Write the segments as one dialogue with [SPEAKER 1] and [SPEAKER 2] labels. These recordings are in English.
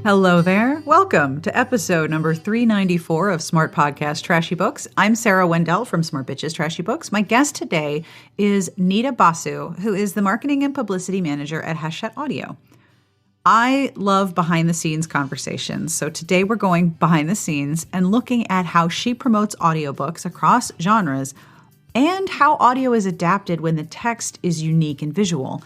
[SPEAKER 1] Hello there. Welcome to episode number 394 of Smart Podcast Trashy Books. I'm Sarah Wendell from Smart Bitches Trashy Books. My guest today is Nita Basu, who is the Marketing and Publicity Manager at Hachette Audio. I love behind-the-scenes conversations, so today we're going behind the scenes and looking at how she promotes audiobooks across genres and how audio is adapted when the text is unique and visual.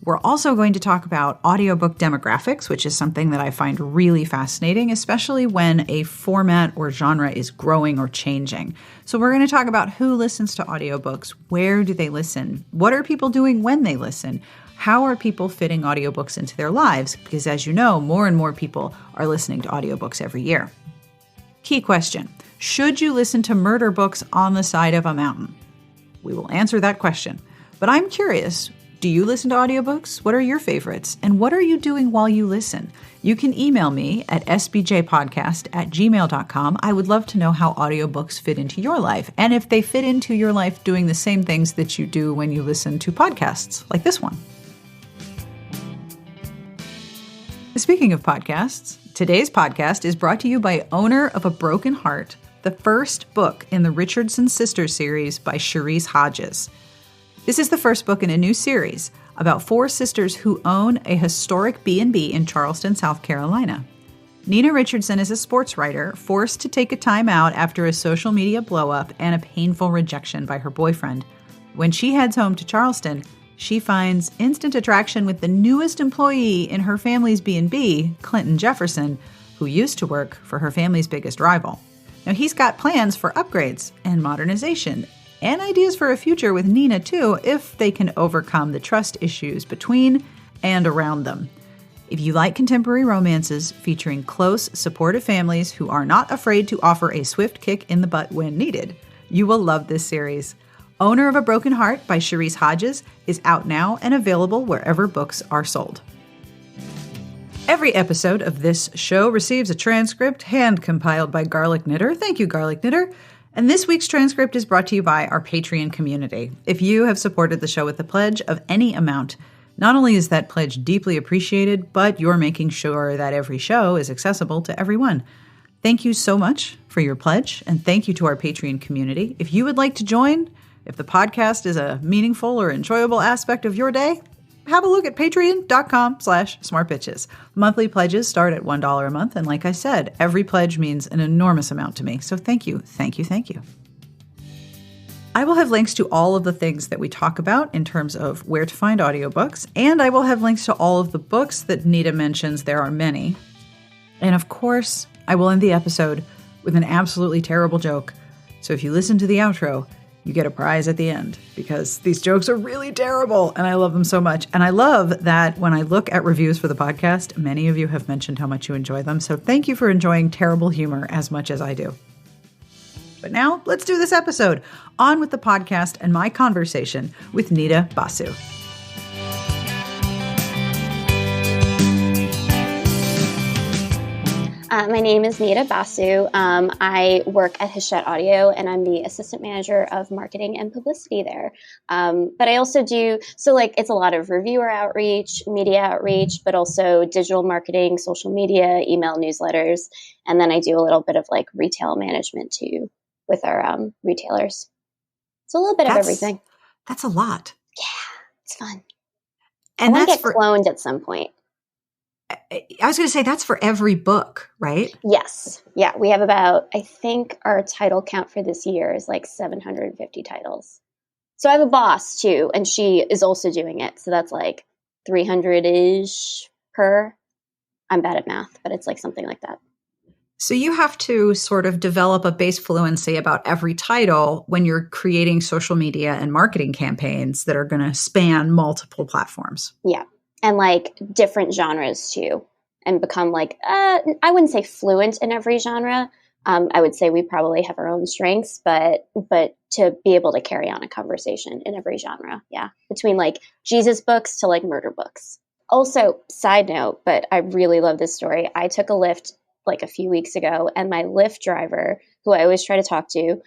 [SPEAKER 1] We're also going to talk about audiobook demographics, which is something that I find really fascinating, especially when a format or genre is growing or changing. So we're going to talk about who listens to audiobooks, where do they listen, what are people doing when they listen, how are people fitting audiobooks into their lives, because as you know, more and more people are listening to audiobooks every year. Key question: should you listen to murder books on the side of a mountain? We will answer that question. But I'm curious, do you listen to audiobooks? What are your favorites? And what are you doing while you listen? You can email me at sbjpodcast@gmail.com. I would love to know how audiobooks fit into your life, and if they fit into your life doing the same things that you do when you listen to podcasts like this one. Speaking of podcasts, today's podcast is brought to you by Owner of a Broken Heart, the first book in the Richardson Sisters series by Cherise Hodges. This is the first book in a new series about four sisters who own a historic B&B in Charleston, South Carolina. Nina Richardson is a sports writer forced to take a time out after a social media blow-up and a painful rejection by her boyfriend. When she heads home to Charleston, she finds instant attraction with the newest employee in her family's B&B, Clinton Jefferson, who used to work for her family's biggest rival. Now, he's got plans for upgrades and modernization, and ideas for a future with Nina, too, if they can overcome the trust issues between and around them. If you like contemporary romances featuring close, supportive families who are not afraid to offer a swift kick in the butt when needed, you will love this series. Owner of a Broken Heart by Cherise Hodges is out now and available wherever books are sold. Every episode of this show receives a transcript hand-compiled by Garlic Knitter. Thank you, Garlic Knitter. And this week's transcript is brought to you by our Patreon community. If you have supported the show with a pledge of any amount, not only is that pledge deeply appreciated, but you're making sure that every show is accessible to everyone. Thank you so much for your pledge, and thank you to our Patreon community. If you would like to join, if the podcast is a meaningful or enjoyable aspect of your day, have a look at patreon.com/smartbitches. Monthly pledges start at $1 a month. And like I said, every pledge means an enormous amount to me. So thank you, thank you, thank you. I will have links to all of the things that we talk about in terms of where to find audiobooks. And I will have links to all of the books that Nita mentions. There are many. And of course, I will end the episode with an absolutely terrible joke. So if you listen to the outro, you get a prize at the end, because these jokes are really terrible and I love them so much. And I love that when I look at reviews for the podcast, many of you have mentioned how much you enjoy them. So thank you for enjoying terrible humor as much as I do. But now let's do this episode. On with the podcast and my conversation with Nita Basu.
[SPEAKER 2] My name is Nita Basu. I work at Hachette Audio, and I'm the assistant manager of marketing and publicity there. But I also do, it's a lot of reviewer outreach, media outreach, but also digital marketing, social media, email newsletters. And then I do a little bit of retail management too with our retailers. So a little bit of everything.
[SPEAKER 1] That's a lot.
[SPEAKER 2] Yeah, it's fun.
[SPEAKER 1] And
[SPEAKER 2] I want to get cloned at some point.
[SPEAKER 1] I was going to say that's for every book, right?
[SPEAKER 2] Yes. Yeah. We have I think our title count for this year is 750 titles. So I have a boss too, and she is also doing it. So that's 300-ish per. I'm bad at math, but it's something like that.
[SPEAKER 1] So you have to sort of develop a base fluency about every title when you're creating social media and marketing campaigns that are going to span multiple platforms.
[SPEAKER 2] Yeah. And different genres too, and become I wouldn't say fluent in every genre. I would say we probably have our own strengths, but to be able to carry on a conversation in every genre. Yeah. Between Jesus books to murder books. Also, side note, but I really love this story. I took a Lyft a few weeks ago, and my Lyft driver, who I always try to talk to,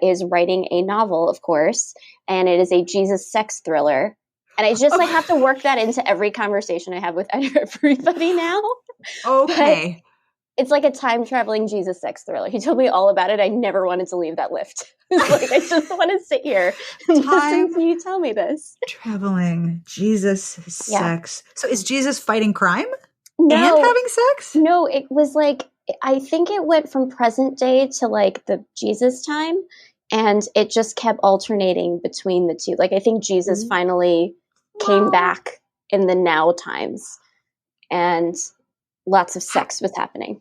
[SPEAKER 2] is writing a novel, of course, and it is a Jesus sex thriller. And I just have to work that into every conversation I have with everybody now. But
[SPEAKER 1] Okay.
[SPEAKER 2] it's like a time traveling Jesus sex thriller. He told me all about it. I never wanted to leave that lift. It's like, I just want to sit here and listen
[SPEAKER 1] Time
[SPEAKER 2] to you tell me this.
[SPEAKER 1] traveling Jesus
[SPEAKER 2] Yeah.
[SPEAKER 1] sex. So is Jesus fighting crime and
[SPEAKER 2] No,
[SPEAKER 1] having sex?
[SPEAKER 2] no, it was like, I think it went from present day to like the Jesus time. And it just kept alternating between the two. Like, I think Jesus finally came back in the now times, and lots of sex was happening.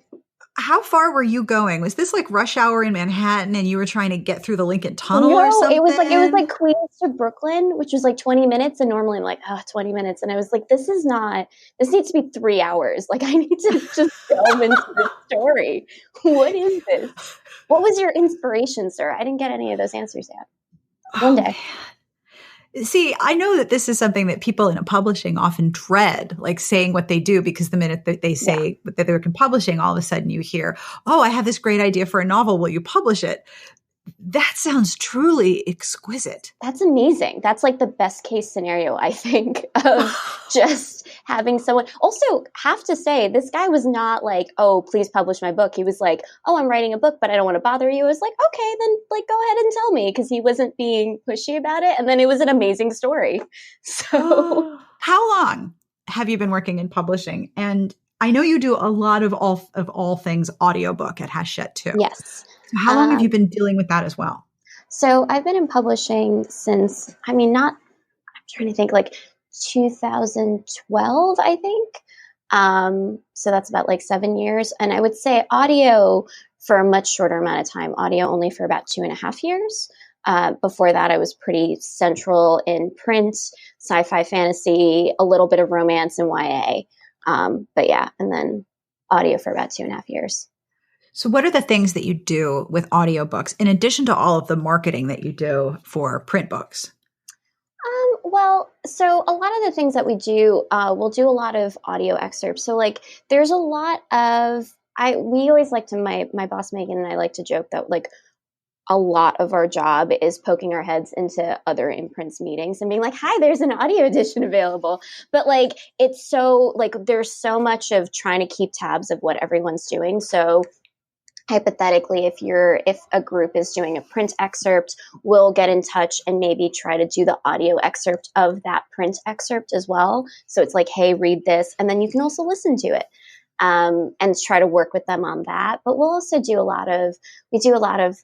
[SPEAKER 1] How far were you going? Was this like rush hour in Manhattan and you were trying to get through the Lincoln Tunnel or
[SPEAKER 2] No,
[SPEAKER 1] something?
[SPEAKER 2] it was like Queens to Brooklyn, which was like 20 minutes. And normally I'm like, 20 minutes. And I was like, this needs to be 3 hours. Like, I need to just delve into this story. What is this? What was your inspiration, sir? I didn't get any of those answers yet. One day.
[SPEAKER 1] See, I know that this is something that people in publishing often dread, like saying what they do, because the minute that they say that they work in publishing, all of a sudden you hear, oh, I have this great idea for a novel. Will you publish it? That sounds truly exquisite.
[SPEAKER 2] That's amazing. That's like the best case scenario, I think, of just having someone. Also, have to say, this guy was not like, oh, please publish my book. He was like, oh, I'm writing a book, but I don't want to bother you. It was like, okay, then like go ahead and tell me, because he wasn't being pushy about it. And then it was an amazing story. So
[SPEAKER 1] how long have you been working in publishing? And I know you do a lot of all things audiobook at Hachette too.
[SPEAKER 2] yes.
[SPEAKER 1] So how long have you been dealing with that as well?
[SPEAKER 2] So I've been in publishing since, I'm trying to think, like 2012, I think. So that's about like 7 years. And I would say audio for a much shorter amount of time, audio only for about 2.5 years. Before that, I was pretty central in print, sci-fi, fantasy, a little bit of romance and YA. But yeah, and then audio for about 2.5 years.
[SPEAKER 1] So what are the things that you do with audiobooks in addition to all of the marketing that you do for print books?
[SPEAKER 2] Well, so a lot of the things that we do, we'll do a lot of audio excerpts. So like there's a lot of, we always like to, my boss Megan and I like to joke that like a lot of our job is poking our heads into other imprints meetings and being like, hi, there's an audio edition available. But like, it's so like, there's so much of trying to keep tabs of what everyone's doing. So hypothetically, if a group is doing a print excerpt, we'll get in touch and maybe try to do the audio excerpt of that print excerpt as well. So it's like, hey, read this, and then you can also listen to it, and try to work with them on that. But we'll also do a lot of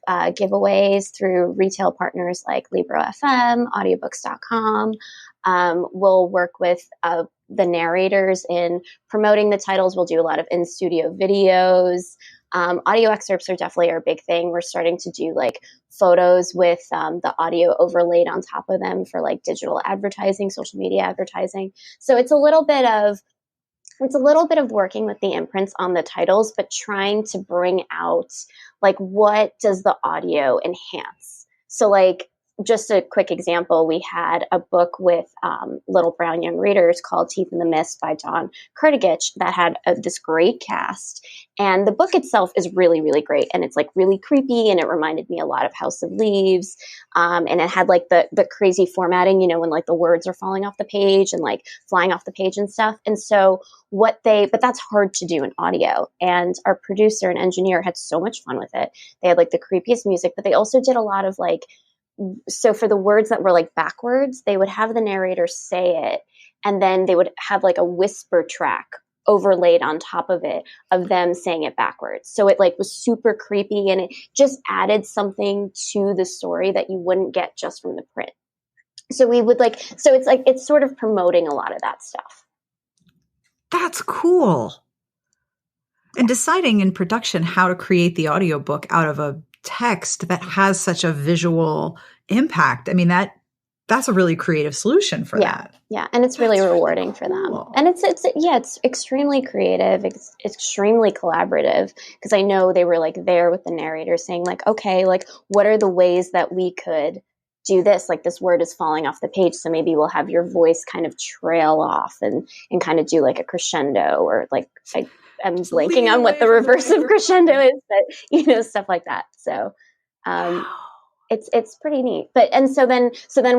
[SPEAKER 2] giveaways through retail partners like Libro FM, audiobooks.com. We'll work with the narrators in promoting the titles. We'll do a lot of in-studio videos. Audio excerpts are definitely our big thing. We're starting to do like photos with the audio overlaid on top of them for like digital advertising, social media advertising. So it's a little bit of working with the imprints on the titles, but trying to bring out like, what does the audio enhance? So like, just a quick example, we had a book with Little Brown Young Readers called Teeth in the Mist by Dawn Kurtagich that had this great cast. And the book itself is really, really great. And it's like really creepy. And it reminded me a lot of House of Leaves. And it had like the crazy formatting, you know, when like the words are falling off the page and like flying off the page and stuff. And so but that's hard to do in audio. And our producer and engineer had so much fun with it. They had like the creepiest music, but they also did a lot of like, so for the words that were like backwards, they would have the narrator say it, and then they would have like a whisper track overlaid on top of it of them saying it backwards. So it like was super creepy, and it just added something to the story that you wouldn't get just from the print. So we would it's sort of promoting a lot of that stuff.
[SPEAKER 1] That's cool. And deciding in production how to create the audiobook out of a text that has such a visual impact. I mean, that's a really creative solution for that.
[SPEAKER 2] Yeah. And it's really rewarding for them. And it's extremely creative. It's extremely collaborative, because I know they were like there with the narrator saying like, okay, like what are the ways that we could do this? Like this word is falling off the page. So maybe we'll have your voice kind of trail off and kind of do like a crescendo, or like, I'm blanking on what the reverse of crescendo is, but stuff like that. So, It's pretty neat. And so then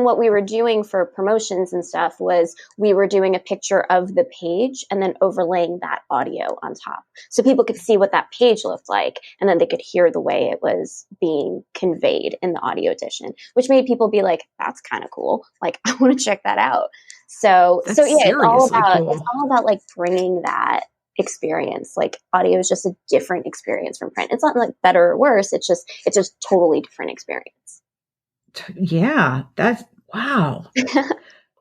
[SPEAKER 2] what we were doing for promotions and stuff was we were doing a picture of the page and then overlaying that audio on top. So people could see what that page looked like, and then they could hear the way it was being conveyed in the audio edition, which made people be like, that's kind of cool. Like, I want to check that out. So yeah,
[SPEAKER 1] Cool.
[SPEAKER 2] It's all about like bringing that experience. Like, audio is just a different experience from print. It's not like better or worse. It's just totally different experience.
[SPEAKER 1] Yeah, that's wow.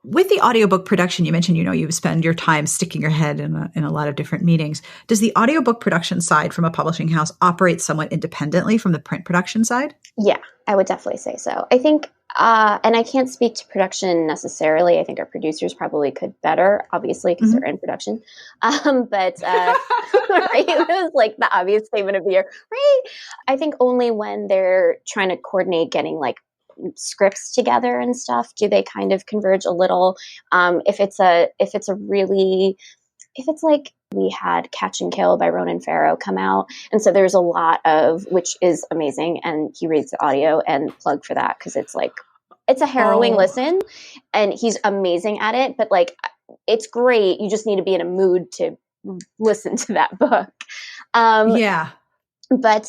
[SPEAKER 1] With the audiobook production, you mentioned, you spend your time sticking your head in a lot of different meetings. Does the audiobook production side from a publishing house operate somewhat independently from the print production side?
[SPEAKER 2] Yeah, I would definitely say so. I think, and I can't speak to production necessarily. I think our producers probably could better, obviously, because they're in production. But right, it was like the obvious statement of the year, right? I think only when they're trying to coordinate getting like scripts together and stuff do they kind of converge a little. If it's like we had Catch and Kill by Ronan Farrow come out. And so there's a lot of, which is amazing. And he reads the audio, and plug for that, because it's like, it's a harrowing listen, and he's amazing at it. But like, it's great. You just need to be in a mood to listen to that book.
[SPEAKER 1] Yeah.
[SPEAKER 2] But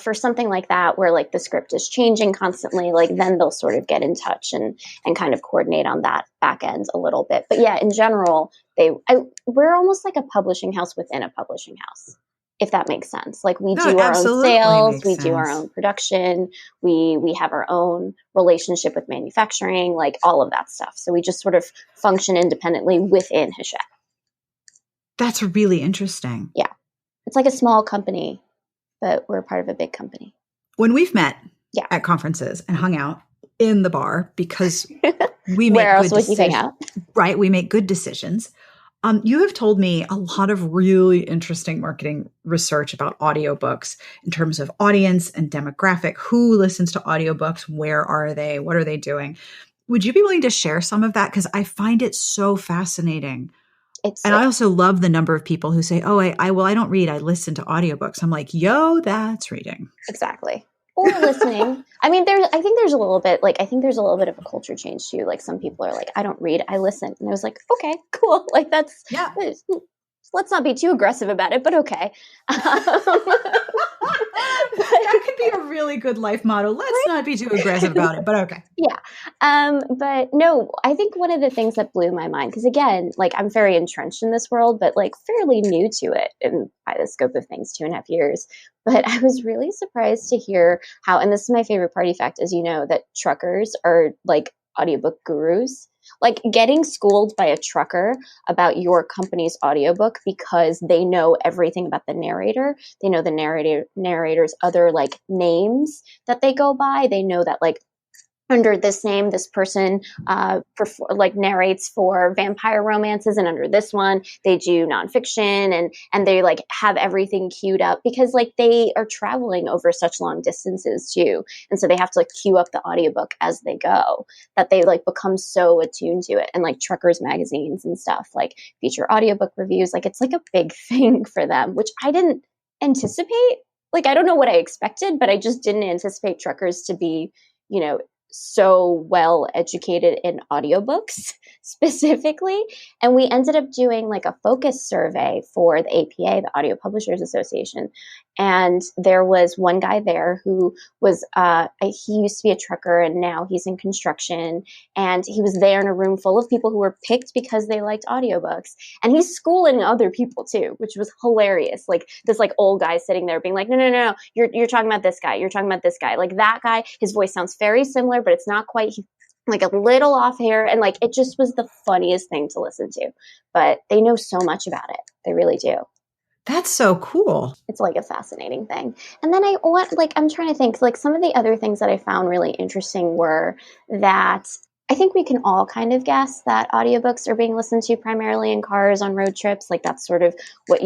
[SPEAKER 2] for something like that, where like the script is changing constantly, like then they'll sort of get in touch and kind of coordinate on that back end a little bit. But yeah, in general, we're almost like a publishing house within a publishing house, if that makes sense. Like we do our own sales, we do our own production, we have our own relationship with manufacturing, like all of that stuff. So we just sort of function independently within Hachette.
[SPEAKER 1] That's really interesting.
[SPEAKER 2] Yeah, it's like a small company, but we're part of a big company.
[SPEAKER 1] When we've met at conferences and hung out in the bar, because we make
[SPEAKER 2] where else would you hang out?
[SPEAKER 1] Right, we make good decisions. You have told me a lot of really interesting marketing research about audiobooks in terms of audience and demographic. Who listens to audiobooks? Where are they? What are they doing? Would you be willing to share some of that? Because I find it so fascinating. I also love the number of people who say, oh, I don't read, I listen to audiobooks. I'm like, yo, that's reading.
[SPEAKER 2] Exactly. Or listening. I mean, I think there's a little bit of a culture change too. Like, some people are like, I don't read, I listen. And I was like, okay, cool. Like, let's not be too aggressive about it, but okay.
[SPEAKER 1] That could be a really good life motto. Let's not be too aggressive about it, but okay.
[SPEAKER 2] Yeah. But no, I think one of the things that blew my mind, because again, like, I'm very entrenched in this world, but like fairly new to it by the scope of things, 2.5 years. But I was really surprised to hear how, and this is my favorite party fact, as you know, that truckers are like audiobook gurus. Like, getting schooled by a trucker about your company's audiobook because they know everything about the narrator. They know the narrator's other like names that they go by. They know that like under this name, this person narrates for vampire romances, and under this one, they do nonfiction, and they like have everything queued up because like they are traveling over such long distances too, and so they have to like queue up the audiobook as they go, that they like become so attuned to it. And like truckers magazines and stuff like feature audiobook reviews. Like, it's like a big thing for them, which I didn't anticipate. Like, I don't know what I expected, but I just didn't anticipate truckers to be, so well educated in audiobooks specifically. And we ended up doing like a focus survey for the APA, the Audio Publishers Association. And there was one guy there who was, he used to be a trucker, and now he's in construction. And he was there in a room full of people who were picked because they liked audiobooks. And he's schooling other people too, which was hilarious. Like, this like old guy sitting there being like, no, you're talking about this guy. You're talking about this guy. Like, that guy, his voice sounds very similar, but it's not quite like a little off here. And like, it just was the funniest thing to listen to. But they know so much about it. They really do.
[SPEAKER 1] That's so cool.
[SPEAKER 2] It's like a fascinating thing. And then I'm trying to think, like, some of the other things that I found really interesting were that I think we can all kind of guess that audiobooks are being listened to primarily in cars on road trips. Like, that's sort of what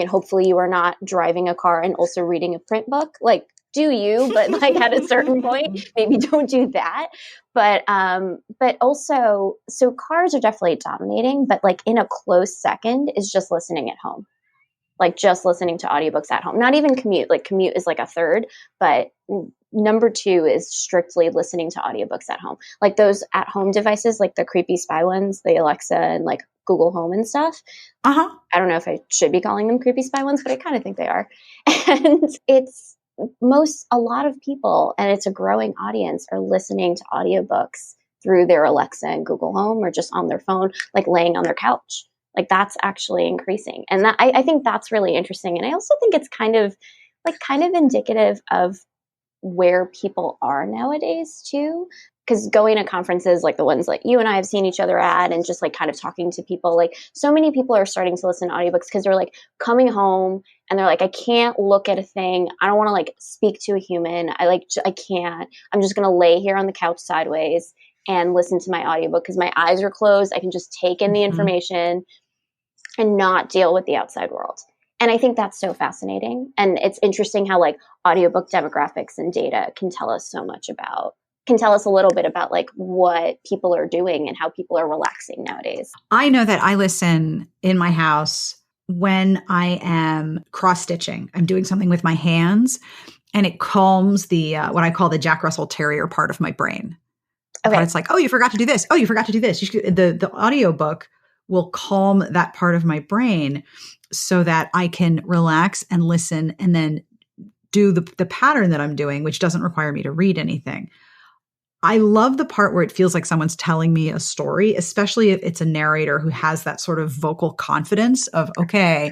[SPEAKER 2] hopefully you are not driving a car and also reading a print book. Like, do you, but like at a certain point, maybe don't do that. But also, so cars are definitely dominating, but like in a close second is just listening at home. Like, just listening to audiobooks at home, not even commute. Like, commute is like a third, but number 2 is strictly listening to audiobooks at home. Like those at home devices, like the creepy spy ones, the Alexa and like Google Home and stuff.
[SPEAKER 1] Uh-huh.
[SPEAKER 2] I don't know if I should be calling them creepy spy ones, but I kind of think they are. And it's a lot of people, and it's a growing audience, are listening to audiobooks through their Alexa and Google Home or just on their phone, like laying on their couch. Like that's actually increasing. And that, I think that's really interesting. And I also think it's kind of indicative of where people are nowadays too. Because going to conferences like the ones like you and I have seen each other at, and just like kind of talking to people, like so many people are starting to listen to audiobooks because they're like coming home and they're like, I can't look at a thing. I don't want to like speak to a human. I can't. I'm just going to lay here on the couch sideways and listen to my audiobook because my eyes are closed. I can just take in the information and not deal with the outside world. And I think that's so fascinating. And it's interesting how like audiobook demographics and data can tell us a little bit about like what people are doing and how people are relaxing nowadays.
[SPEAKER 1] I know that I listen in my house when I am cross-stitching. I'm doing something with my hands, and it calms the what I call the Jack Russell Terrier part of my brain.
[SPEAKER 2] Okay.
[SPEAKER 1] It's like, oh, you forgot to do this. Oh, you forgot to do this. The audiobook will calm that part of my brain so that I can relax and listen and then do the pattern that I'm doing, which doesn't require me to read anything. I love the part where it feels like someone's telling me a story, especially if it's a narrator who has that sort of vocal confidence of, okay,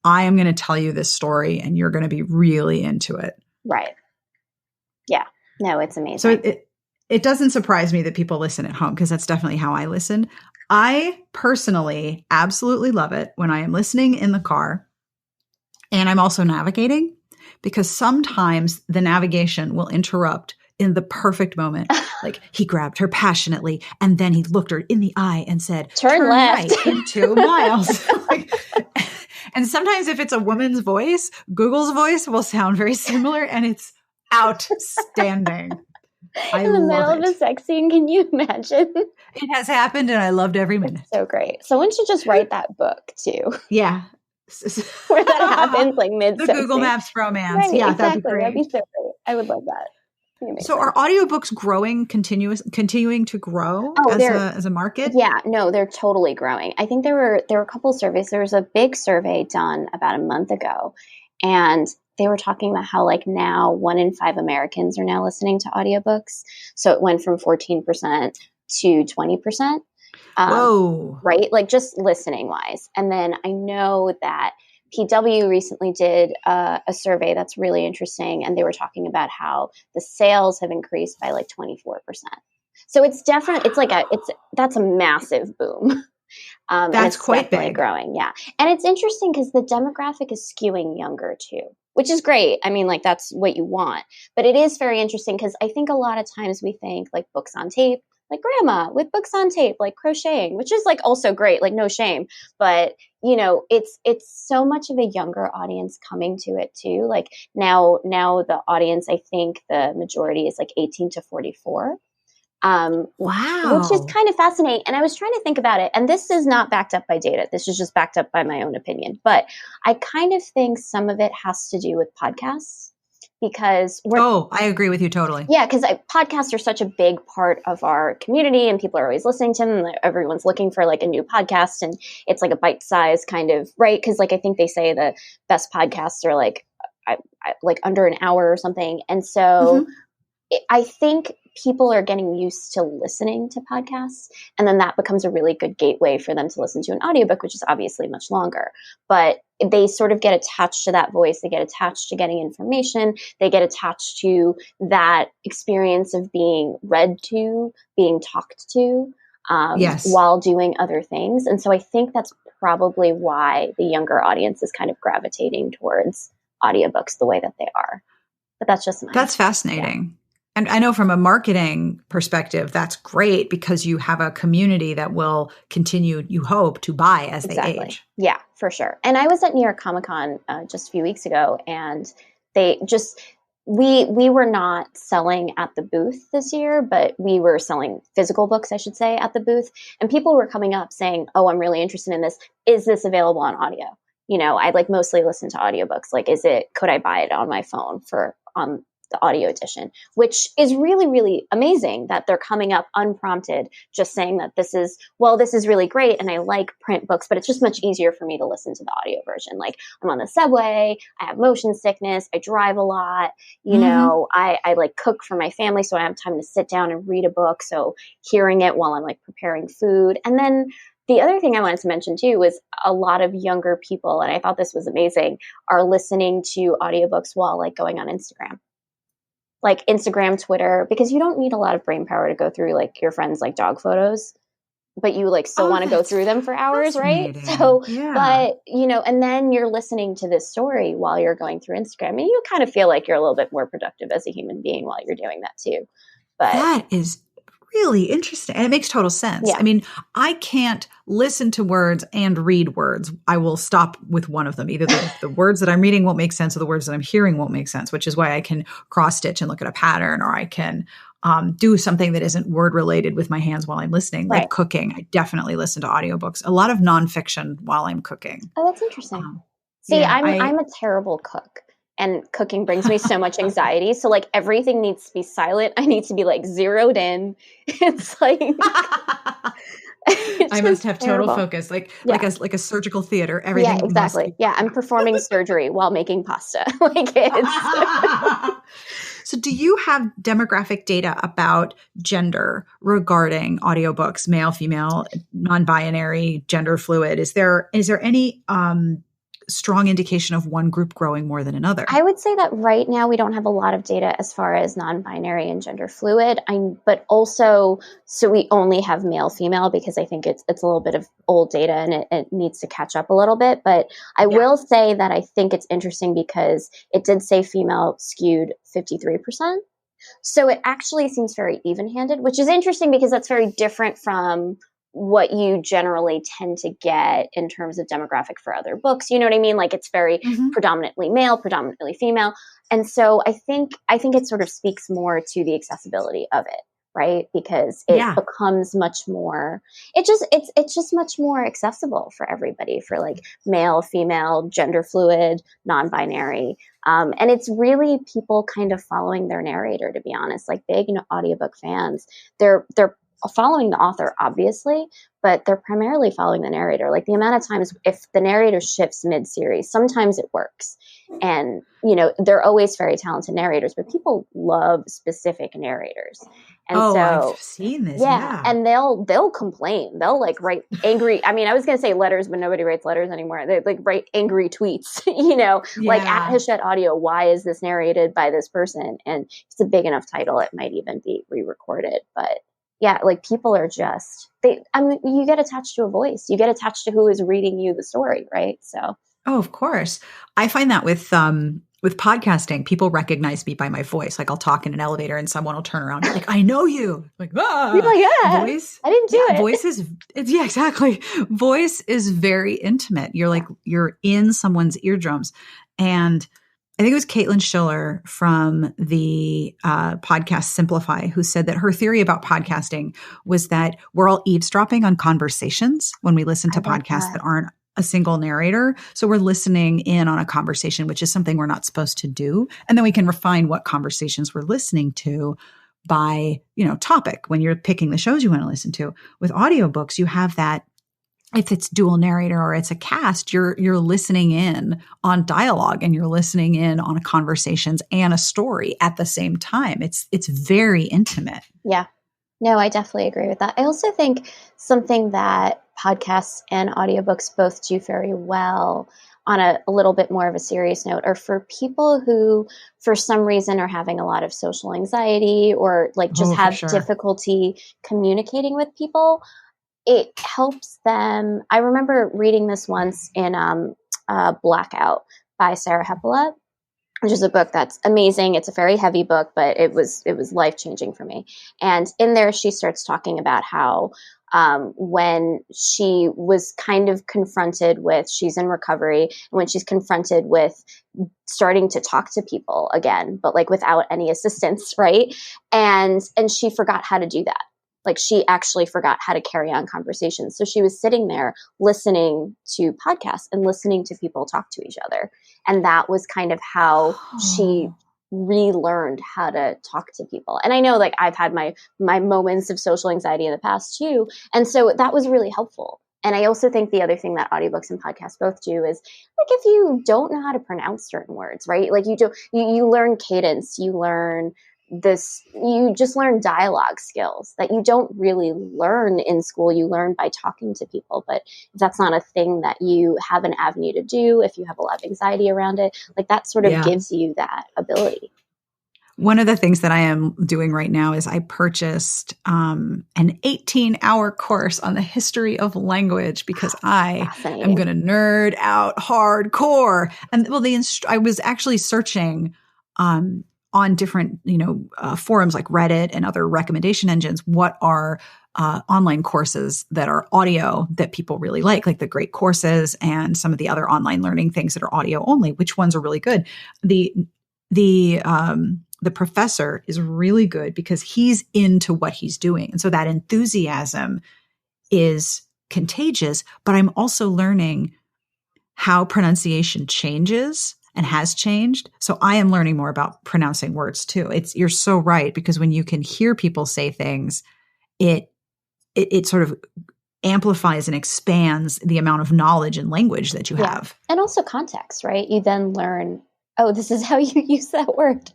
[SPEAKER 1] I am going to tell you this story and you're going to be really into it.
[SPEAKER 2] Right. Yeah. No, it's amazing.
[SPEAKER 1] So it doesn't surprise me that people listen at home, because that's definitely how I listen. I personally absolutely love it when I am listening in the car and I'm also navigating, because sometimes the navigation will interrupt in the perfect moment. Like he grabbed her passionately and then he looked her in the eye and said, turn
[SPEAKER 2] left
[SPEAKER 1] right in 2 miles. And sometimes if it's a woman's voice, Google's voice will sound very similar, and it's outstanding.
[SPEAKER 2] In the middle of a sex scene, can you imagine?
[SPEAKER 1] It has happened and I loved every minute.
[SPEAKER 2] So great. Someone should just write that book too.
[SPEAKER 1] Yeah.
[SPEAKER 2] Where that happens like mid-sex
[SPEAKER 1] The Google
[SPEAKER 2] scene.
[SPEAKER 1] Maps romance.
[SPEAKER 2] Right,
[SPEAKER 1] Yeah,
[SPEAKER 2] exactly.
[SPEAKER 1] that'd be great.
[SPEAKER 2] That'd be so great. I would love that.
[SPEAKER 1] So are audiobooks growing, continuing to grow as a market?
[SPEAKER 2] Yeah, no, they're totally growing. I think there were a couple of surveys. There was a big survey done about a month ago, and they were talking about how like now 1 in 5 Americans are now listening to audiobooks. So it went from 14% to 20%.
[SPEAKER 1] Whoa.
[SPEAKER 2] Right? Like just listening wise. And then I know that PW recently did a survey that's really interesting, and they were talking about how the sales have increased by like 24%. So it's definitely, that's a massive boom.
[SPEAKER 1] That's
[SPEAKER 2] and it's
[SPEAKER 1] quite
[SPEAKER 2] definitely
[SPEAKER 1] big.
[SPEAKER 2] Growing. Yeah. And it's interesting because the demographic is skewing younger too, which is great. I mean, like that's what you want, but it is very interesting because I think a lot of times we think like books on tape, like grandma with books on tape, like crocheting, which is like also great, like no shame, but you know, it's so much of a younger audience coming to it too. Like now the audience, I think the majority is like 18 to 44.
[SPEAKER 1] Wow.
[SPEAKER 2] Which is kind of fascinating. And I was trying to think about it, and this is not backed up by data. This is just backed up by my own opinion. But I kind of think some of it has to do with podcasts, because
[SPEAKER 1] I agree with you totally.
[SPEAKER 2] Yeah, because podcasts are such a big part of our community, and people are always listening to them. Everyone's looking for like a new podcast, and it's like a bite-sized kind of, right? Because like I think they say the best podcasts are like under an hour or something. And so I think people are getting used to listening to podcasts, and then that becomes a really good gateway for them to listen to an audiobook, which is obviously much longer. But they sort of get attached to that voice. They get attached to getting information. They get attached to that experience of being read to, being talked to, while doing other things. And so I think that's probably why the younger audience is kind of gravitating towards audiobooks the way that they are. But that's just
[SPEAKER 1] That's fascinating. Yeah. And I know from a marketing perspective, that's great because you have a community that will continue, you hope, to buy as they age.
[SPEAKER 2] Yeah, for sure. And I was at New York Comic Con just a few weeks ago, and they just, we were not selling at the booth this year, but we were selling physical books, I should say, at the booth. And people were coming up saying, oh, I'm really interested in this. Is this available on audio? You know, I like mostly listen to audiobooks. Like, could I buy it on my phone the audio edition, which is really, really amazing that they're coming up unprompted, just saying that this is really great. And I like print books, but it's just much easier for me to listen to the audio version. Like I'm on the subway, I have motion sickness, I drive a lot, I like cook for my family. So I have time to sit down and read a book. So hearing it while I'm like preparing food. And then the other thing I wanted to mention too was a lot of younger people, and I thought this was amazing, are listening to audiobooks while like going on Instagram. Like Instagram, Twitter, because you don't need a lot of brain power to go through like your friends' like dog photos, but you like still want to go through them for hours, right? So, but and then you're listening to this story while you're going through Instagram, and you kind of feel like you're a little bit more productive as a human being while you're doing that too. But
[SPEAKER 1] that is really interesting. And it makes total sense.
[SPEAKER 2] Yeah.
[SPEAKER 1] I mean, I can't listen to words and read words. I will stop with one of them. Either the words that I'm reading won't make sense or the words that I'm hearing won't make sense, which is why I can cross stitch and look at a pattern, or I can do something that isn't word related with my hands while I'm listening, like cooking. I definitely listen to audiobooks, a lot of nonfiction while I'm cooking.
[SPEAKER 2] Oh, that's interesting. See, yeah, I'm a terrible cook. And cooking brings me so much anxiety. So like everything needs to be silent. I need to be like zeroed in. It's like
[SPEAKER 1] I must have total focus, like a surgical theater. Everything.
[SPEAKER 2] Yeah, exactly. Yeah, I'm performing surgery while making pasta. Like it's.
[SPEAKER 1] So do you have demographic data about gender regarding audiobooks, male, female, non-binary, gender fluid? Is there any strong indication of one group growing more than another?
[SPEAKER 2] I would say that right now we don't have a lot of data as far as non-binary and gender fluid. But also, so we only have male, female, because I think it's a little bit of old data and it needs to catch up a little bit. But I will say that I think it's interesting because it did say female skewed 53%. So it actually seems very even-handed, which is interesting because that's very different from what you generally tend to get in terms of demographic for other books. You know what I mean? Like it's very predominantly male, predominantly female. And so I think it sort of speaks more to the accessibility of it, right? Because it becomes much more, it's just much more accessible for everybody, for like male, female, gender fluid, non-binary. And it's really people kind of following their narrator, to be honest, like big audiobook fans. They're following the author, obviously, but they're primarily following the narrator. Like the amount of times if the narrator shifts mid-series, sometimes it works. And, they're always very talented narrators, but people love specific narrators. And
[SPEAKER 1] I've seen this. Yeah.
[SPEAKER 2] And they'll complain. They'll like write angry, I was going to say letters, but nobody writes letters anymore. They like write angry tweets, like at Hachette Audio, why is this narrated by this person? And if it's a big enough title, it might even be re-recorded. But yeah, like people are just, you get attached to a voice. You get attached to who is reading you the story, right? So.
[SPEAKER 1] Oh, of course. I find that with podcasting, people recognize me by my voice. Like I'll talk in an elevator and someone will turn around and be like, I know you. Like,
[SPEAKER 2] You're like, yeah, voice. I didn't do it.
[SPEAKER 1] Voice exactly. Voice is very intimate. You're in someone's eardrums. And I think it was Caitlin Schiller from the podcast Simplify who said that her theory about podcasting was that we're all eavesdropping on conversations when we listen to podcasts that aren't a single narrator. So we're listening in on a conversation, which is something we're not supposed to do. And then we can refine what conversations we're listening to by, topic when you're picking the shows you want to listen to. With audiobooks, you have that. If it's dual narrator or it's a cast, you're listening in on dialogue and you're listening in on conversations and a story at the same time. It's very intimate.
[SPEAKER 2] Yeah. No, I definitely agree with that. I also think something that podcasts and audiobooks both do very well on a little bit more of a serious note are for people who, for some reason, are having a lot of social anxiety or like just have difficulty communicating with people. It helps them. I remember reading this once in Blackout by Sarah Hepola, which is a book that's amazing. It's a very heavy book, but it was life-changing for me. And in there, she starts talking about how when she was kind of confronted with, she's in recovery, and when she's confronted with starting to talk to people again, but like without any assistance, right? And she forgot how to do that. Like she actually forgot how to carry on conversations. So she was sitting there listening to podcasts and listening to people talk to each other. And that was kind of how she relearned how to talk to people. And I know like I've had my moments of social anxiety in the past too. And so that was really helpful. And I also think the other thing that audiobooks and podcasts both do is like, if you don't know how to pronounce certain words, right? Like you learn cadence, you just learn dialogue skills that you don't really learn in school. You learn by talking to people. But if that's not a thing that you have an avenue to do, if you have a lot of anxiety around it, like that sort of gives you that ability.
[SPEAKER 1] One of the things that I am doing right now is I purchased an 18-hour course on the history of language because I am going to nerd out hardcore. And well, I was actually searching on different, forums like Reddit and other recommendation engines. What are online courses that are audio that people really like the great courses and some of the other online learning things that are audio only? Which ones are really good? The professor is really good because he's into what he's doing. And so that enthusiasm is contagious, but I'm also learning how pronunciation changes and has changed. So I am learning more about pronouncing words too. You're so right, because when you can hear people say things, it sort of amplifies and expands the amount of knowledge and language that you have.
[SPEAKER 2] And also context, right? You then learn, oh, this is how you use that word.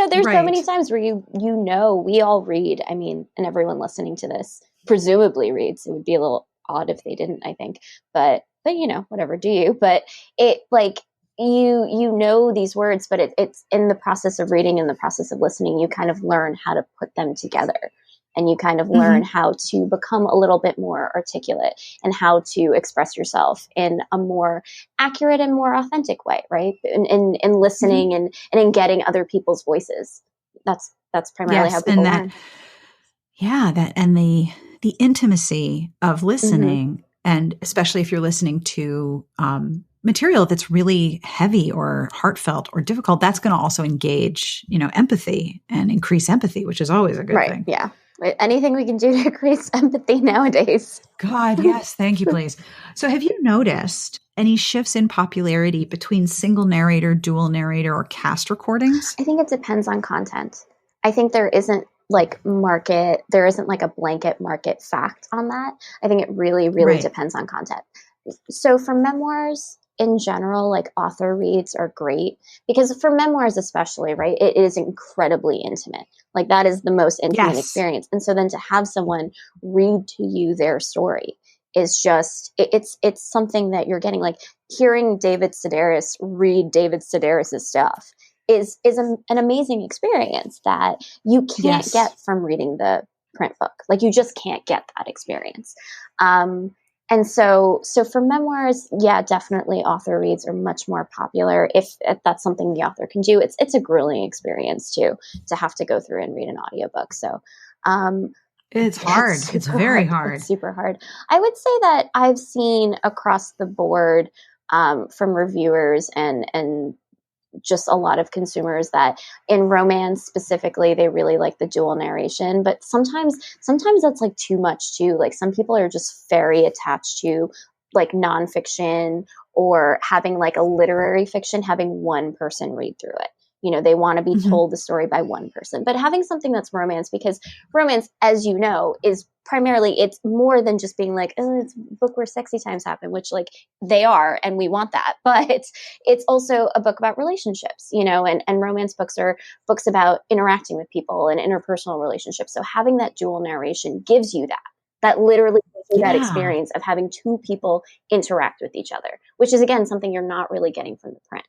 [SPEAKER 2] There's so many times where we all read, and everyone listening to this presumably reads. It would be a little odd if they didn't, I think, but whatever, do you? But it like, you know these words, but it's in the process of reading, in the process of listening, you kind of learn how to put them together. And you kind of learn how to become a little bit more articulate and how to express yourself in a more accurate and more authentic way, right? In listening and in getting other people's voices. That's primarily how people learn.
[SPEAKER 1] And the intimacy of listening, and especially if you're listening to material that's really heavy or heartfelt or difficult, that's going to also engage, empathy and increase empathy, which is always a good thing.
[SPEAKER 2] Yeah. Anything we can do to increase empathy nowadays.
[SPEAKER 1] God, yes. Thank you, please. So have you noticed any shifts in popularity between single narrator, dual narrator, or cast recordings?
[SPEAKER 2] I think it depends on content. I think there isn't like a blanket market fact on that. I think it really, really depends on content. So for memoirs, in general, like author reads are great because for memoirs especially, right, it is incredibly intimate. Like that is the most intimate experience. And so then to have someone read to you their story is just, it's something that you're getting. Like hearing David Sedaris read David Sedaris' stuff is an amazing experience that you can't get from reading the print book. Like you just can't get that experience. And so for memoirs, definitely author reads are much more popular if that's something the author can do. It's a grueling experience too, to have to go through and read an audiobook. So,
[SPEAKER 1] it's hard. It's very hard.
[SPEAKER 2] It's super hard. I would say that I've seen across the board, from reviewers and just a lot of consumers that in romance specifically, they really like the dual narration, but sometimes that's like too much too. Like some people are just very attached to like nonfiction or having like a literary fiction, having one person read through it. They want to be told the story by one person, but having something that's romance, because romance, as you know, is primarily, it's more than just being like, oh, it's a book where sexy times happen, which like they are, and we want that. But it's also a book about relationships, and romance books are books about interacting with people and interpersonal relationships. So having that dual narration gives you that literally gives you that experience of having two people interact with each other, which is again, something you're not really getting from the print.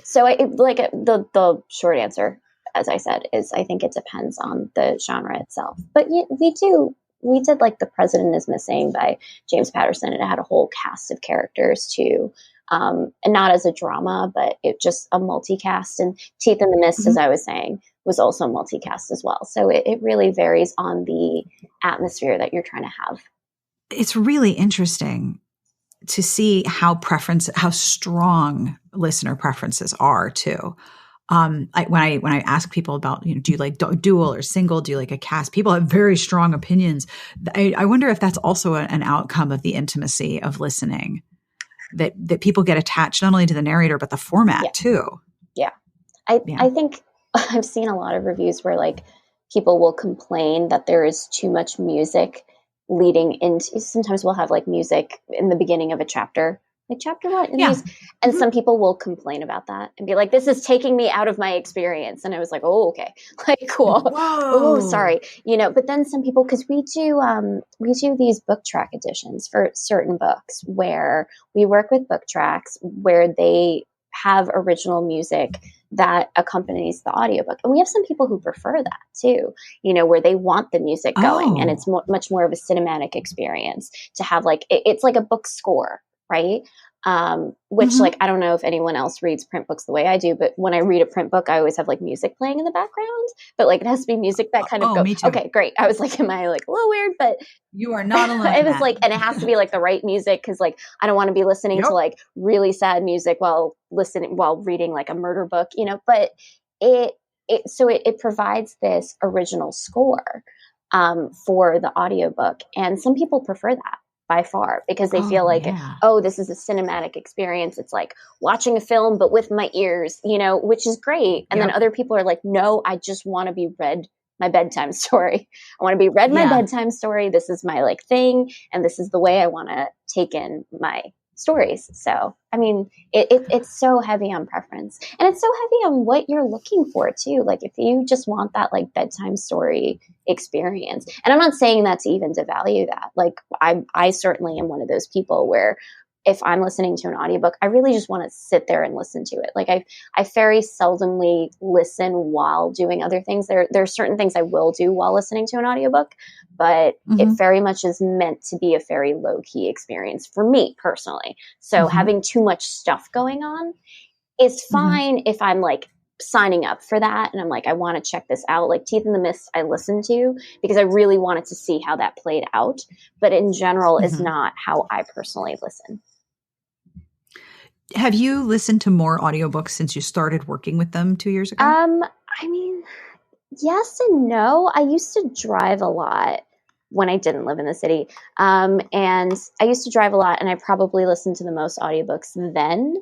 [SPEAKER 2] So the short answer, as I said, is I think it depends on the genre itself. But we did like The President is Missing by James Patterson, and it had a whole cast of characters too. And not as a drama, but it just a multicast. And Teeth in the Mist, as I was saying, was also multicast as well. So it really varies on the atmosphere that you're trying to have.
[SPEAKER 1] It's really interesting to see how strong listener preferences are too. When I ask people about, do you like dual or single? Do you like a cast? People have very strong opinions. I wonder if that's also an outcome of the intimacy of listening, that people get attached not only to the narrator, but the format too.
[SPEAKER 2] Yeah. I think I've seen a lot of reviews where like people will complain that there is too much music leading into, sometimes we'll have like music in the beginning of a chapter, like chapter one. And some people will complain about that and be like, this is taking me out of my experience. And I was like, oh, okay. Like, cool.
[SPEAKER 1] Whoa.
[SPEAKER 2] Oh, sorry. But then some people, cause we do these book track editions for certain books where we work with book tracks where they have original music that accompanies the audiobook. And we have some people who prefer that too, where they want the music going and it's much more of a cinematic experience to have like, it's like a book score, right? Which like, I don't know if anyone else reads print books the way I do, but when I read a print book, I always have like music playing in the background, but like it has to be music that kind of goes,
[SPEAKER 1] me too.
[SPEAKER 2] Okay, great. I was like, am I like a little weird? But
[SPEAKER 1] you are not alone.
[SPEAKER 2] It was like, and it has to be like the right music. Cause like, I don't want to be listening to like really sad music while reading like a murder book, but it provides this original score, for the audiobook. And some people prefer that by far because they feel like, this is a cinematic experience. It's like watching a film, but with my ears, which is great. And then other people are like, no, I just want to be read my bedtime story. I want to be read my bedtime story. This is my like thing. And this is the way I want to take in my stories. So, I mean, it's so heavy on preference and it's so heavy on what you're looking for too. Like if you just want that like bedtime story experience, and I'm not saying that to even devalue that. Like I certainly am one of those people where if I'm listening to an audiobook, I really just want to sit there and listen to it. Like I very seldomly listen while doing other things. There are certain things I will do while listening to an audiobook, but it very much is meant to be a very low key experience for me personally. So having too much stuff going on is fine if I'm like signing up for that. And I'm like, I want to check this out. Like Teeth in the Mist, I listened to because I really wanted to see how that played out. But in general is not how I personally listen.
[SPEAKER 1] Have you listened to more audiobooks since you started working with them 2 years ago?
[SPEAKER 2] I mean, yes and no. I used to drive a lot when I didn't live in the city. And I used to drive a lot and I probably listened to the most audiobooks then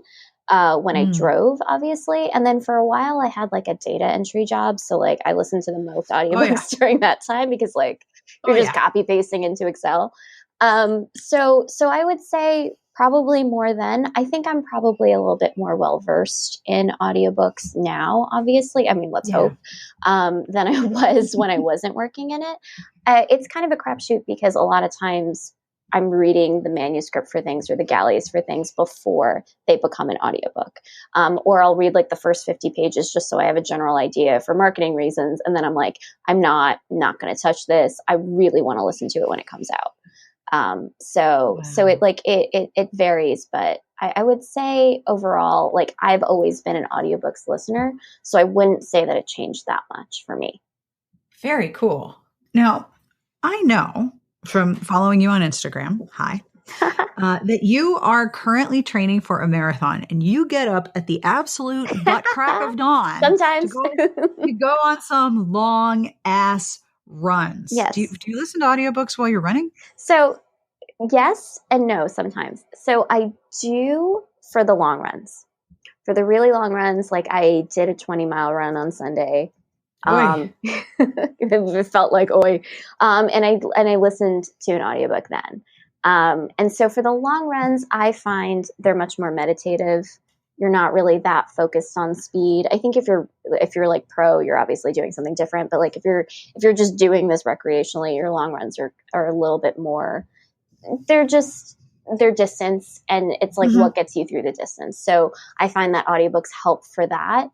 [SPEAKER 2] when I drove, obviously. And then for a while I had like a data entry job. So like I listened to the most audiobooks during that time because like you're just copy pasting into Excel. So I would say probably more then. I think I'm probably a little bit more well-versed in audiobooks now, obviously. I mean, let's hope, than I was when I wasn't working in it. It's kind of a crapshoot because a lot of times I'm reading the manuscript for things or the galleys for things before they become an audiobook. Or I'll read like the first 50 pages just so I have a general idea for marketing reasons. And then I'm like, I'm not going to touch this. I really want to listen to it when it comes out. So it varies, but I would say overall, like I've always been an audiobooks listener, so I wouldn't say that it changed that much for me.
[SPEAKER 1] Very cool. Now, I know from following you on Instagram, that you are currently training for a marathon and you get up at the absolute butt crack of dawn.
[SPEAKER 2] Sometimes
[SPEAKER 1] to go on some long ass runs.
[SPEAKER 2] Yes.
[SPEAKER 1] Do you listen to audiobooks while you're running?
[SPEAKER 2] So yes and no sometimes. So I do for the long runs. For the really long runs, like I did a 20-mile run on Sunday. It felt like oi. And I listened to an audiobook then. And so for the long runs, I find they're much more meditative. You're not really that focused on speed. I think if you're like pro, you're obviously doing something different. But like if you're just doing this recreationally, your long runs are a little bit more. They're distance, and it's like what gets you through the distance. So I find that audiobooks help for that,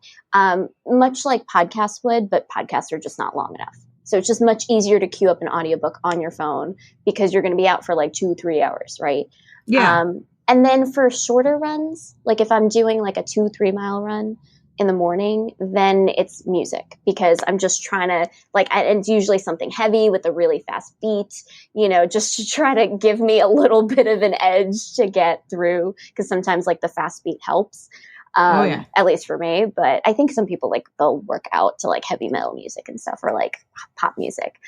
[SPEAKER 2] much like podcasts would, but podcasts are just not long enough. So it's just much easier to queue up an audiobook on your phone because you're going to be out for like 2-3 hours, right?
[SPEAKER 1] Yeah.
[SPEAKER 2] And then for shorter runs, like if I'm doing like a 2-3 mile run in the morning, then it's music because I'm just trying to it's usually something heavy with a really fast beat, just to try to give me a little bit of an edge to get through. Cause sometimes like the fast beat helps.
[SPEAKER 1] Oh yeah.
[SPEAKER 2] At least for me. But I think some people like they'll work out to like heavy metal music and stuff, or like pop music.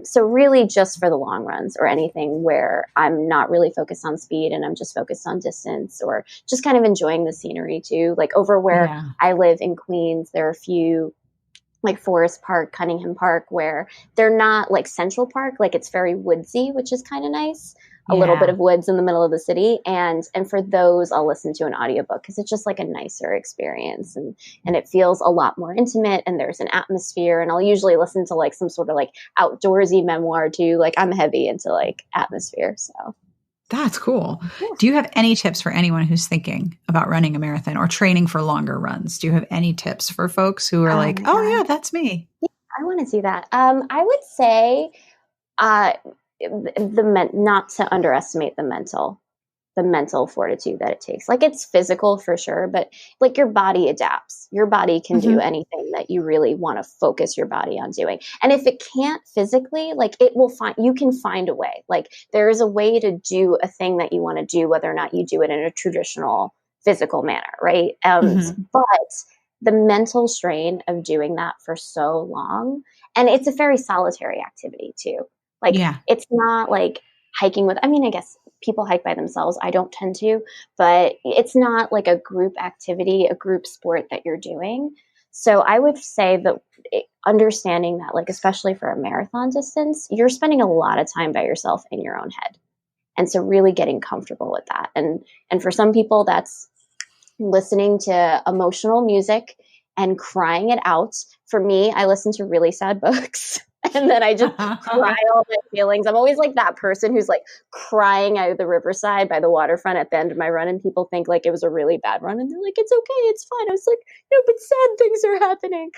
[SPEAKER 2] So really just for the long runs or anything where I'm not really focused on speed and I'm just focused on distance, or just kind of enjoying the scenery too. Like over where I live in Queens, there are a few like Forest Park, Cunningham Park, where they're not like Central Park. Like it's very woodsy, which is kind of nice. A little bit of woods in the middle of the city. And for those, I'll listen to an audiobook because it's just like a nicer experience, and it feels a lot more intimate, and there's an atmosphere. And I'll usually listen to like some sort of like outdoorsy memoir too. Like I'm heavy into like atmosphere. So
[SPEAKER 1] that's cool. Yeah. Do you have any tips for anyone who's thinking about running a marathon or training for longer runs? Do you have any tips for folks who are like, oh yeah, that's me?
[SPEAKER 2] Yeah, I want to do that. I would say, not to underestimate the mental fortitude that it takes. Like it's physical for sure, but like your body adapts. Your body can do anything that you really want to focus your body on doing. And if it can't physically, like you can find a way. Like there is a way to do a thing that you want to do, whether or not you do it in a traditional physical manner. Right. But the mental strain of doing that for so long, and it's a very solitary activity too. Like, it's not like hiking with, I mean, I guess people hike by themselves. I don't tend to, but it's not like a group activity, a group sport that you're doing. So I would say that understanding that, like, especially for a marathon distance, you're spending a lot of time by yourself in your own head. And so really getting comfortable with that. And for some people, that's listening to emotional music and crying it out. For me, I listen to really sad books. And then I just cry all my feelings. I'm always like that person who's like crying out of the riverside by the waterfront at the end of my run. And people think like it was a really bad run. And they're like, it's okay, it's fine. I was like, no, but sad things are happening.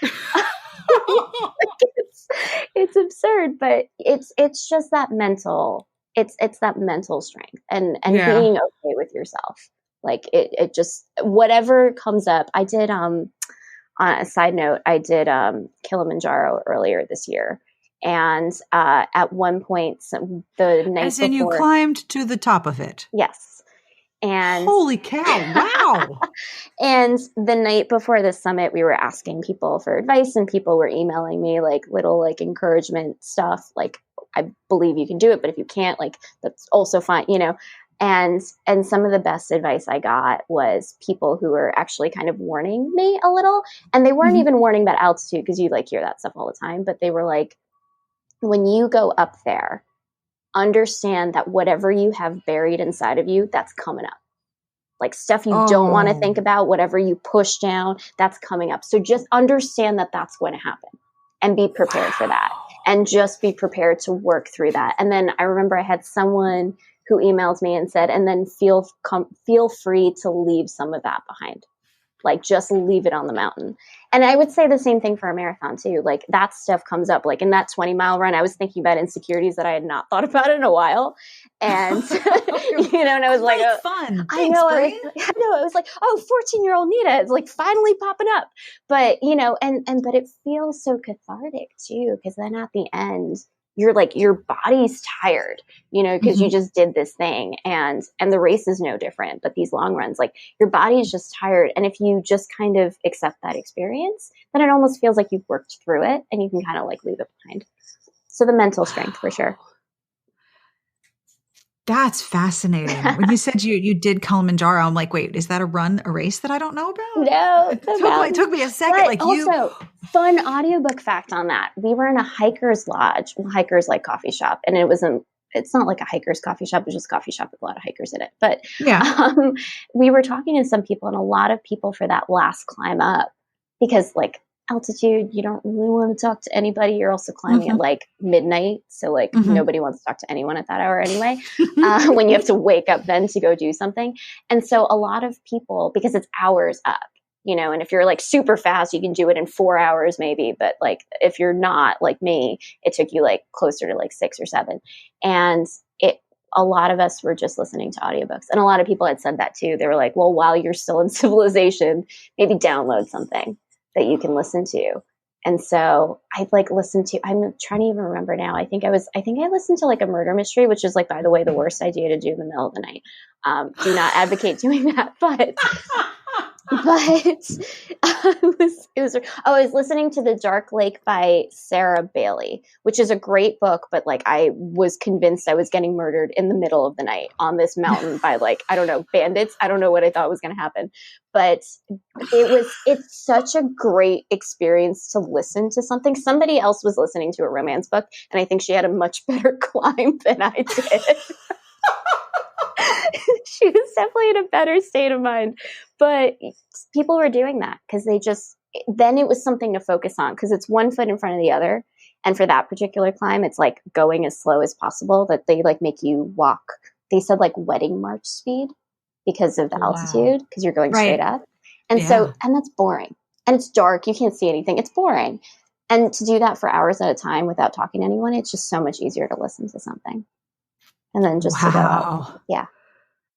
[SPEAKER 2] It's absurd, but it's just that mental, it's that mental strength and being okay with yourself. Like it just, whatever comes up. I did, on a side note, I did Kilimanjaro earlier this year. And at one point, the night
[SPEAKER 1] As in
[SPEAKER 2] before,
[SPEAKER 1] you climbed to the top of it.
[SPEAKER 2] Yes. And
[SPEAKER 1] holy cow, wow.
[SPEAKER 2] And the night before the summit, we were asking people for advice, and people were emailing me like little like encouragement stuff. Like, I believe you can do it, but if you can't, like, that's also fine, you know? And some of the best advice I got was people who were actually kind of warning me a little, and they weren't even warning about altitude, because you like hear that stuff all the time, but they were like, when you go up there, understand that whatever you have buried inside of you, that's coming up. Like stuff you don't want to think about, whatever you push down, that's coming up. So just understand that that's going to happen and be prepared for that, and just be prepared to work through that. And then I remember I had someone who emailed me and said, and then feel free to leave some of that behind. Like just leave it on the mountain. And I would say the same thing for a marathon too. Like that stuff comes up. Like in that 20-mile run, I was thinking about insecurities that I had not thought about in a while. And, you know, and I was like,
[SPEAKER 1] fun.
[SPEAKER 2] I know, it was like, 14-year-old Nita is like finally popping up. But, you know, but it feels so cathartic too. Cause then at the end, you're like, your body's tired, you know, because you just did this thing, and the race is no different, but these long runs, like your body is just tired. And if you just kind of accept that experience, then it almost feels like you've worked through it and you can kind of like leave it behind. So the mental strength for sure.
[SPEAKER 1] That's fascinating. When you said you did Kilimanjaro, I'm like, wait, is that a race that I don't know about?
[SPEAKER 2] No,
[SPEAKER 1] it took me a second.
[SPEAKER 2] But also, fun audiobook fact on that. We were in a hiker's lodge, hiker's like coffee shop, and it's not like a hiker's coffee shop, it's just a coffee shop with a lot of hikers in it. But we were talking to some people, and a lot of people for that last climb up, because like altitude, you don't really want to talk to anybody. You're also climbing at like midnight. So like nobody wants to talk to anyone at that hour anyway, when you have to wake up then to go do something. And so a lot of people, because it's hours up, you know, and if you're like super fast, you can do it in 4 hours maybe. But like, if you're not like me, it took you like closer to like 6 or 7. And a lot of us were just listening to audiobooks. And a lot of people had said that too. They were like, well, while you're still in civilization, maybe download something that you can listen to. And so I like listened to, I'm trying to even remember now. I think I listened to like a murder mystery, which is like, by the way, the worst idea to do in the middle of the night. Do not advocate doing that. But I was listening to The Dark Lake by Sarah Bailey, which is a great book, but like I was convinced I was getting murdered in the middle of the night on this mountain by like, I don't know, bandits. I don't know what I thought was going to happen, but it's such a great experience to listen to something. Somebody else was listening to a romance book, and I think she had a much better climb than I did. She was definitely in a better state of mind, but people were doing that because then it was something to focus on because it's one foot in front of the other. And for that particular climb, it's like going as slow as possible that they like make you walk. They said like wedding march speed because of the altitude because you're going straight up. And and that's boring and it's dark. You can't see anything. It's boring. And to do that for hours at a time without talking to anyone, it's just so much easier to listen to something. And then just to go up. Yeah.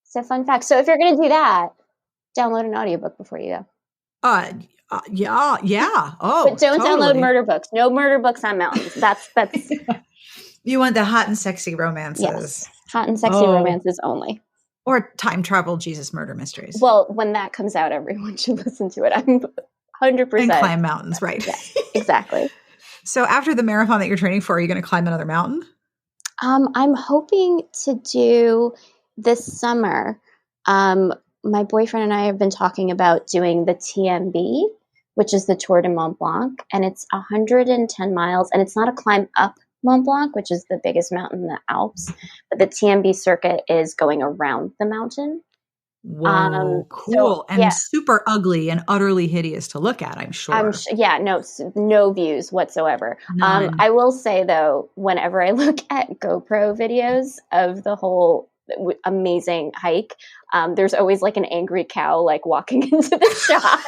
[SPEAKER 2] So fun fact. So if you're going to do that, download an audiobook before you go.
[SPEAKER 1] Yeah. Oh,
[SPEAKER 2] but don't download murder books. No murder books on mountains. That's.
[SPEAKER 1] You want the hot and sexy romances.
[SPEAKER 2] Yes. Hot and sexy romances only.
[SPEAKER 1] Or time travel Jesus murder mysteries.
[SPEAKER 2] Well, when that comes out, everyone should listen to it. I'm 100%.
[SPEAKER 1] And climb mountains, right?
[SPEAKER 2] Yeah, exactly.
[SPEAKER 1] So after the marathon that you're training for, are you going to climb another mountain?
[SPEAKER 2] I'm hoping to do this summer. My boyfriend and I have been talking about doing the TMB, which is the Tour de Mont Blanc, and it's 110 miles, and it's not a climb up Mont Blanc, which is the biggest mountain in the Alps, but the TMB circuit is going around the mountain.
[SPEAKER 1] Whoa, cool. And super ugly and utterly hideous to look at, I'm sure. No views whatsoever.
[SPEAKER 2] I will say, though, whenever I look at GoPro videos of the whole amazing hike, there's always like an angry cow like walking into the shot.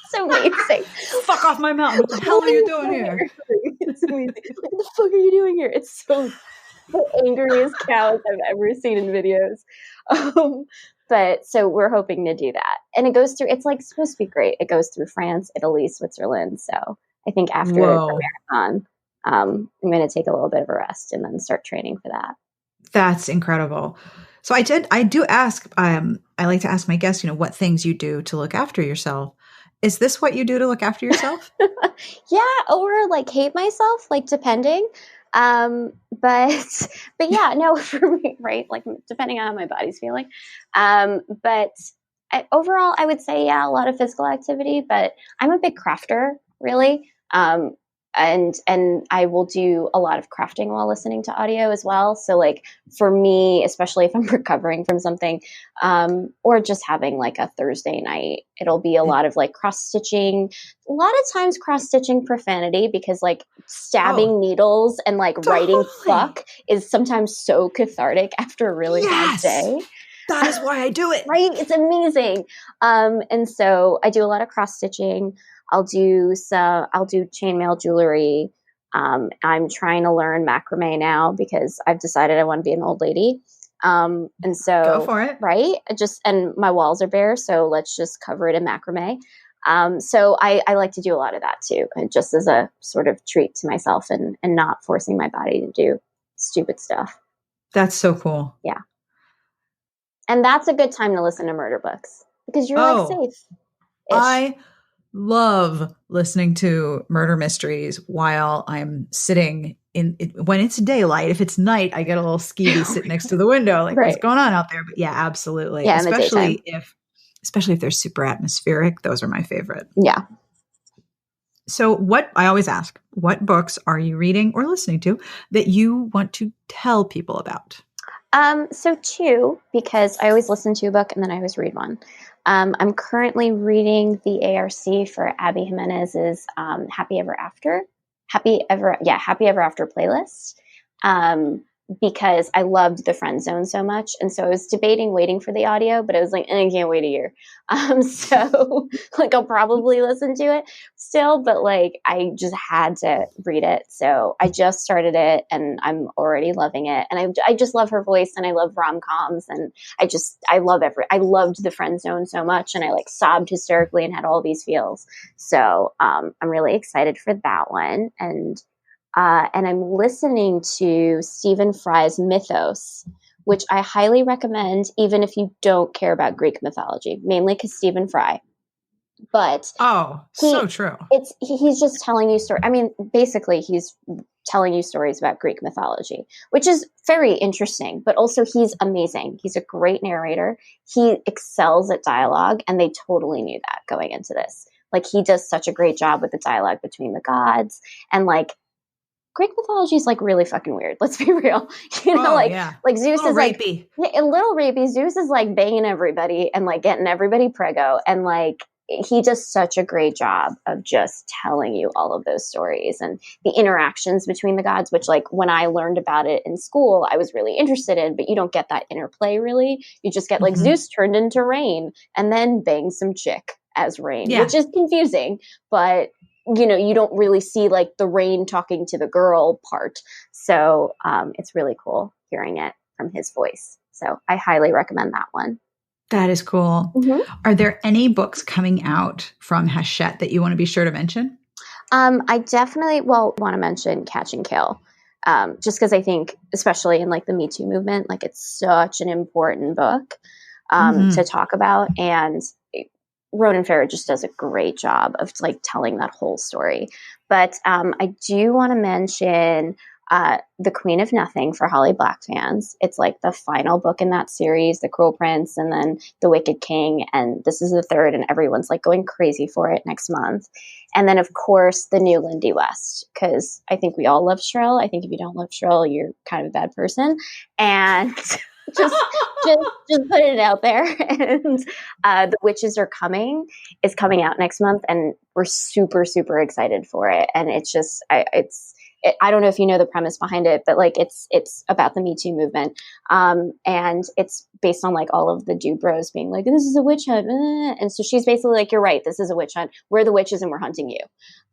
[SPEAKER 2] It's amazing.
[SPEAKER 1] Fuck off my mountain. What the hell are you doing here?
[SPEAKER 2] It's amazing. What the fuck are you doing here? It's so the angriest cows I've ever seen in videos. But so we're hoping to do that. And it goes through, it's like supposed to be great. It goes through France, Italy, Switzerland. So I think after the marathon, I'm going to take a little bit of a rest and then start training for that.
[SPEAKER 1] That's incredible. So I do ask, I like to ask my guests, what things you do to look after yourself. Is this what you do to look after yourself?
[SPEAKER 2] Yeah. Or like hate myself, like depending. But yeah, no, for me, right? Like depending on how my body's feeling. But overall, I would say, a lot of physical activity, but I'm a big crafter, really. And I will do a lot of crafting while listening to audio as well. So like for me, especially if I'm recovering from something, or just having like a Thursday night, it'll be a lot of like cross stitching, a lot of times cross stitching profanity because like stabbing needles and like writing fuck is sometimes so cathartic after a really bad day.
[SPEAKER 1] That is why I do it.
[SPEAKER 2] Right? It's amazing. And so I do a lot of cross stitching. I'll do chainmail jewelry. I'm trying to learn macrame now because I've decided I want to be an old lady. And so
[SPEAKER 1] go for it.
[SPEAKER 2] Right. And my walls are bare. So let's just cover it in macrame. So I like to do a lot of that too. And just as a sort of treat to myself and not forcing my body to do stupid stuff.
[SPEAKER 1] That's so cool.
[SPEAKER 2] Yeah. And that's a good time to listen to murder books because you're like safe.
[SPEAKER 1] I love listening to murder mysteries while I'm sitting when it's daylight. If it's night, I get a little skeevy sit next to the window, like what's going on out there? But yeah, absolutely.
[SPEAKER 2] Yeah,
[SPEAKER 1] especially if they're super atmospheric. Those are my favorite.
[SPEAKER 2] Yeah.
[SPEAKER 1] So I always ask, what books are you reading or listening to that you want to tell people about?
[SPEAKER 2] So two, because I always listen to a book and then I always read one. I'm currently reading the ARC for Abby Jimenez's Happy Ever After playlist. Because I loved The Friend Zone so much. And so I was debating waiting for the audio, but I was like, I can't wait a year. So like I'll probably listen to it still, but like I just had to read it. So I just started it and I'm already loving it. And I just love her voice and I love rom-coms and I loved The Friend Zone so much and I like sobbed hysterically and had all these feels. So I'm really excited for that one. And I'm listening to Stephen Fry's Mythos, which I highly recommend, even if you don't care about Greek mythology, mainly because Stephen Fry But
[SPEAKER 1] so true.
[SPEAKER 2] He's just telling you story. I mean, basically, he's telling you stories about Greek mythology, which is very interesting. But also, he's amazing. He's a great narrator. He excels at dialogue, and they totally knew that going into this. Like, he does such a great job with the dialogue between the gods, and like, Greek mythology is like really fucking weird. Let's be real. Like Zeus is
[SPEAKER 1] rapey.
[SPEAKER 2] Like a little rapey. Zeus is like banging everybody and like getting everybody preggo, and like he does such a great job of just telling you all of those stories and the interactions between the gods, which like when I learned about it in school, I was really interested in, but you don't get that interplay really. You just get like Zeus turned into rain and then bangs some chick as rain, which is confusing, but you know, you don't really see like the rain talking to the girl part. So it's really cool hearing it from his voice. So I highly recommend that one.
[SPEAKER 1] That is cool. Are there any books coming out from Hachette that you want to be sure to mention?
[SPEAKER 2] I definitely want to mention Catch and Kill. Just because I think, especially in like the Me Too movement, like it's such an important book to talk about. And Ronan Farrow just does a great job of like telling that whole story. But I do want to mention The Queen of Nothing for Holly Black fans. It's like the final book in that series, The Cruel Prince and then The Wicked King. And this is the third, and everyone's like going crazy for it next month. And then, of course, the new Lindy West, because I think we all love Shrill. I think if you don't love Shrill, you're kind of a bad person. And just put it out there. And The Witches Are Coming is coming out next month, and we're super, super excited for it. And it's just, I don't know if you know the premise behind it, but like it's about the Me Too movement. And it's based on like all of the dude bros being like, this is a witch hunt. And so she's basically like, you're right, this is a witch hunt. We're the witches and we're hunting you.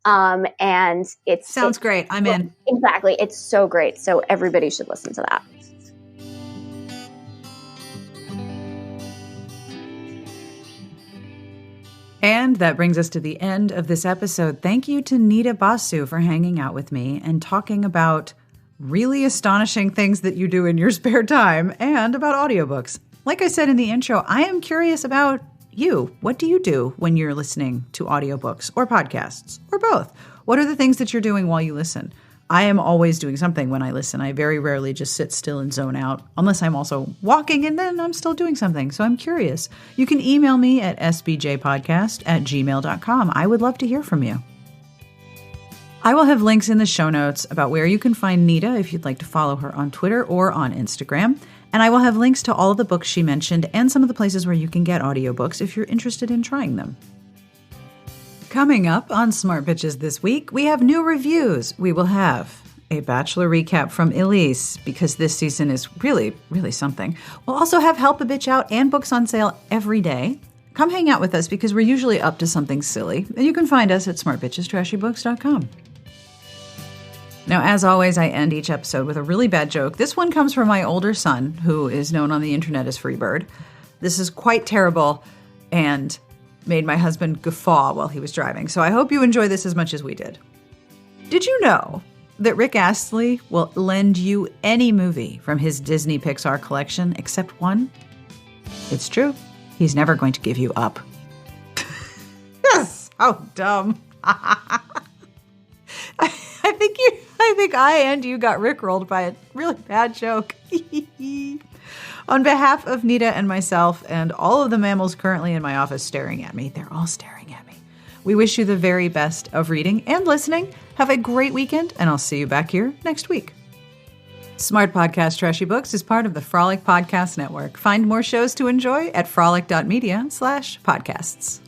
[SPEAKER 2] And
[SPEAKER 1] sounds great. I'm in.
[SPEAKER 2] Exactly. It's so great. So everybody should listen to that.
[SPEAKER 1] And that brings us to the end of this episode. Thank you to Nita Basu for hanging out with me and talking about really astonishing things that you do in your spare time and about audiobooks. Like I said in the intro, I am curious about you. What do you do when you're listening to audiobooks or podcasts or both? What are the things that you're doing while you listen? I am always doing something when I listen. I very rarely just sit still and zone out, unless I'm also walking and then I'm still doing something. So I'm curious. You can email me at sbjpodcast@gmail.com. I would love to hear from you. I will have links in the show notes about where you can find Nita if you'd like to follow her on Twitter or on Instagram. And I will have links to all of the books she mentioned and some of the places where you can get audiobooks if you're interested in trying them. Coming up on Smart Bitches this week, we have new reviews. We will have a Bachelor recap from Elise, because this season is really, really something. We'll also have Help a Bitch Out and books on sale every day. Come hang out with us because we're usually up to something silly, and you can find us at smartbitchestrashybooks.com. Now, as always, I end each episode with a really bad joke. This one comes from my older son, who is known on the internet as Freebird. This is quite terrible and made my husband guffaw while he was driving, so I hope you enjoy this as much as we did. Did you know that Rick Astley will lend you any movie from his Disney Pixar collection except one? It's true. He's never going to give you Up. Yes! How dumb. I think I and you got rickrolled by a really bad joke. On behalf of Nita and myself and all of the mammals currently in my office staring at me, they're all staring at me. We wish you the very best of reading and listening. Have a great weekend, and I'll see you back here next week. Smart Podcast Trashy Books is part of the Frolic Podcast Network. Find more shows to enjoy at frolic.media/podcasts.